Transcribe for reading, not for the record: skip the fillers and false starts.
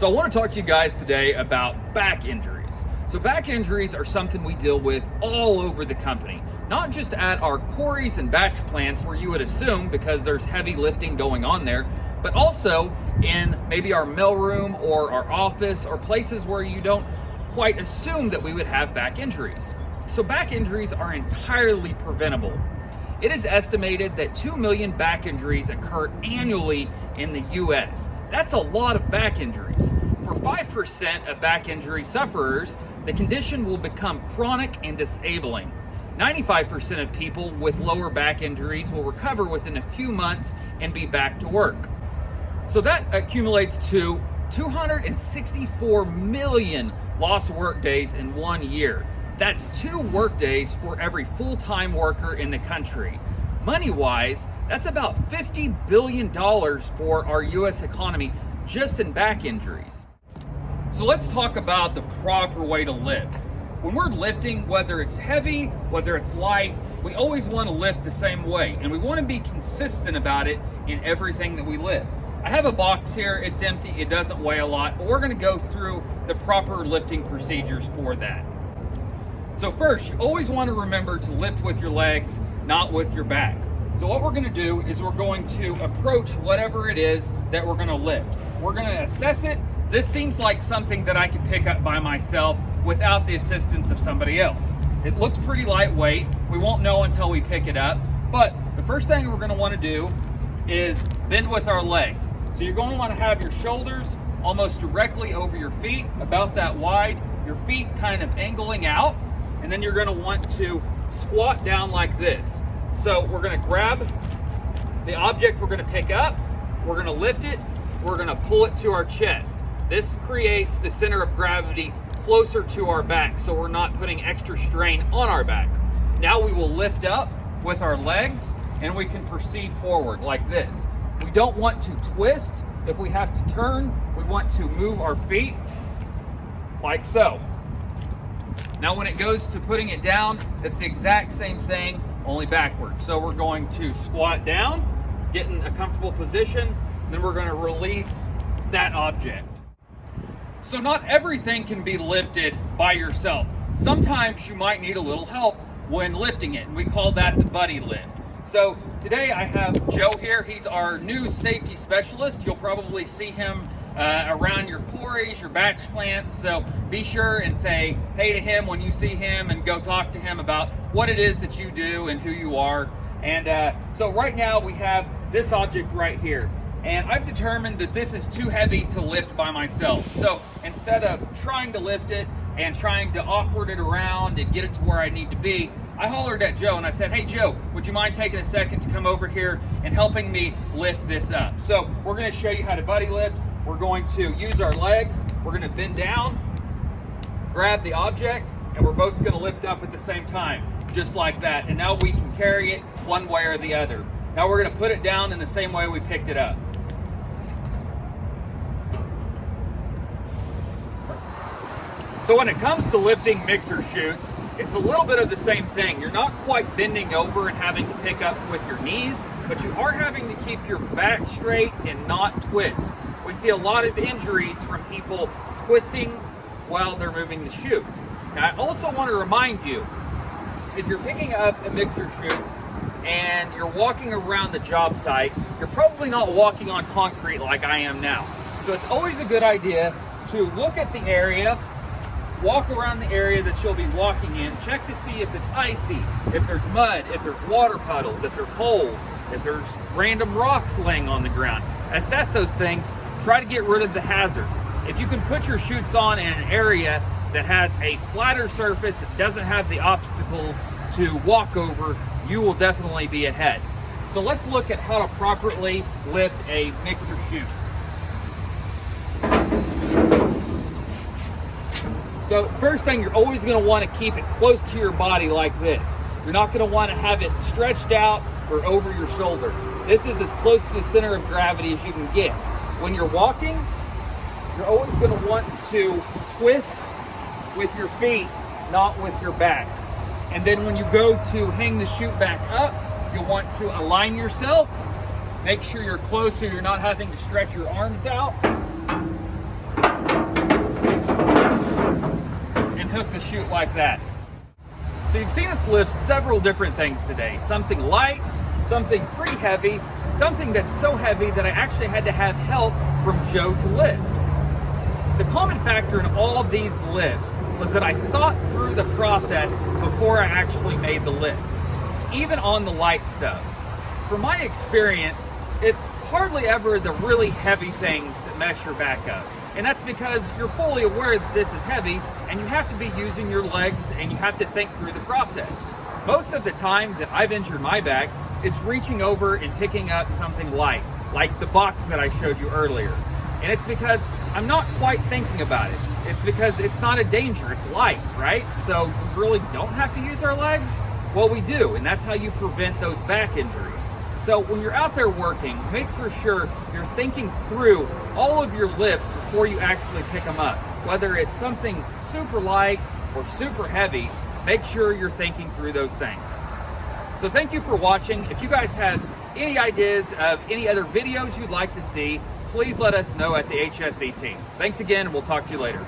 So I want to talk to you guys today about back injuries. So back injuries are something we deal with all over the company, not just at our quarries and batch plants where you would assume because there's heavy lifting going on there, but also in maybe our mailroom or our office or places where you don't quite assume that we would have back injuries. So back injuries are entirely preventable. It is estimated that 2 million back injuries occur annually in the US. That's a lot of back injuries. For 5% of back injury sufferers, the condition will become chronic and disabling. 95% of people with lower back injuries will recover within a few months and be back to work. So that accumulates to 264 million lost work days in 1 year. That's 2 work days for every full-time worker in the country. Money-wise, that's about $50 billion for our US economy just in back injuries. So let's talk about the proper way to lift. When we're lifting, whether it's heavy, whether it's light, we always want to lift the same way, and we want to be consistent about it in everything that we lift. I have a box here, it's empty, it doesn't weigh a lot, but we're going to go through the proper lifting procedures for that. So first, you always want to remember to lift with your legs, not with your back. So what we're going to do is we're going to approach whatever it is that we're going to lift. We're going to assess it. This seems like something that I could pick up by myself without the assistance of somebody else. It looks pretty lightweight. We won't know until we pick it up. But the first thing we're going to want to do is bend with our legs. So you're going to want to have your shoulders almost directly over your feet, about that wide, your feet kind of angling out, and then you're going to want to squat down like this. So we're going to grab the object we're going to pick up, we're going to lift it, we're going to pull it to our chest. This creates the center of gravity closer to our back, so we're not putting extra strain on our back. Now we will lift up with our legs and we can proceed forward like this. We don't want to twist. If we have to turn, we want to move our feet like so. Now when it goes to putting it down, it's the exact same thing, only backwards. So we're going to squat down, get in a comfortable position, then we're going to release that object. So not everything can be lifted by yourself. Sometimes you might need a little help when lifting it, and we call that the buddy lift. So today I have Joe here. He's our new safety specialist. You'll probably see him around your quarries, your batch plants. So be sure and say hey to him when you see him and go talk to him about what it is that you do and who you are. And so right now we have this object right here. And I've determined that this is too heavy to lift by myself. So instead of trying to lift it and trying to awkward it around and get it to where I need to be, I hollered at Joe and I said, hey Joe, would you mind taking a second to come over here and helping me lift this up? So we're going to show you how to buddy lift. We're going to use our legs. We're going to bend down, grab the object, and we're both going to lift up at the same time, just like that. And now we can carry it one way or the other. Now we're going to put it down in the same way we picked it up. So when it comes to lifting mixer chutes, it's a little bit of the same thing. You're not quite bending over and having to pick up with your knees, but you are having to keep your back straight and not twist. We see a lot of injuries from people twisting while they're moving the chutes. Now I also want to remind you, if you're picking up a mixer chute and you're walking around the job site, you're probably not walking on concrete like I am now. So it's always a good idea to look at the area, walk around the area that you'll be walking in, check to see if it's icy, if there's mud, if there's water puddles, if there's holes, if there's random rocks laying on the ground. Assess those things, try to get rid of the hazards. If you can put your chutes on in an area that has a flatter surface, that doesn't have the obstacles to walk over, you will definitely be ahead. So let's look at how to properly lift a mixer chute. So first thing, you're always going to want to keep it close to your body like this. You're not going to want to have it stretched out or over your shoulder. This is as close to the center of gravity as you can get. When you're walking, you're always going to want to twist with your feet, not with your back. And then when you go to hang the chute back up, you'll want to align yourself. Make sure you're close so you're not having to stretch your arms out. hook the chute like that. So you've seen us lift several different things today. Something light, something pretty heavy, something that's so heavy that I actually had to have help from Joe to lift. The common factor in all of these lifts was that I thought through the process before I actually made the lift, even on the light stuff. From my experience, it's hardly ever the really heavy things that mess your back up. And that's because you're fully aware that this is heavy and you have to be using your legs and you have to think through the process. Most of the time that I've injured my back, it's reaching over and picking up something light, like the box that I showed you earlier. And it's because I'm not quite thinking about it. It's because it's not a danger, it's light, right? So we really don't have to use our legs? Well, we do, and that's how you prevent those back injuries. So when you're out there working, make for sure you're thinking through all of your lifts before you actually pick them up. Whether it's something super light or super heavy, make sure you're thinking through those things. So thank you for watching. If you guys have any ideas of any other videos you'd like to see, please let us know at the HSE team. Thanks again, and we'll talk to you later.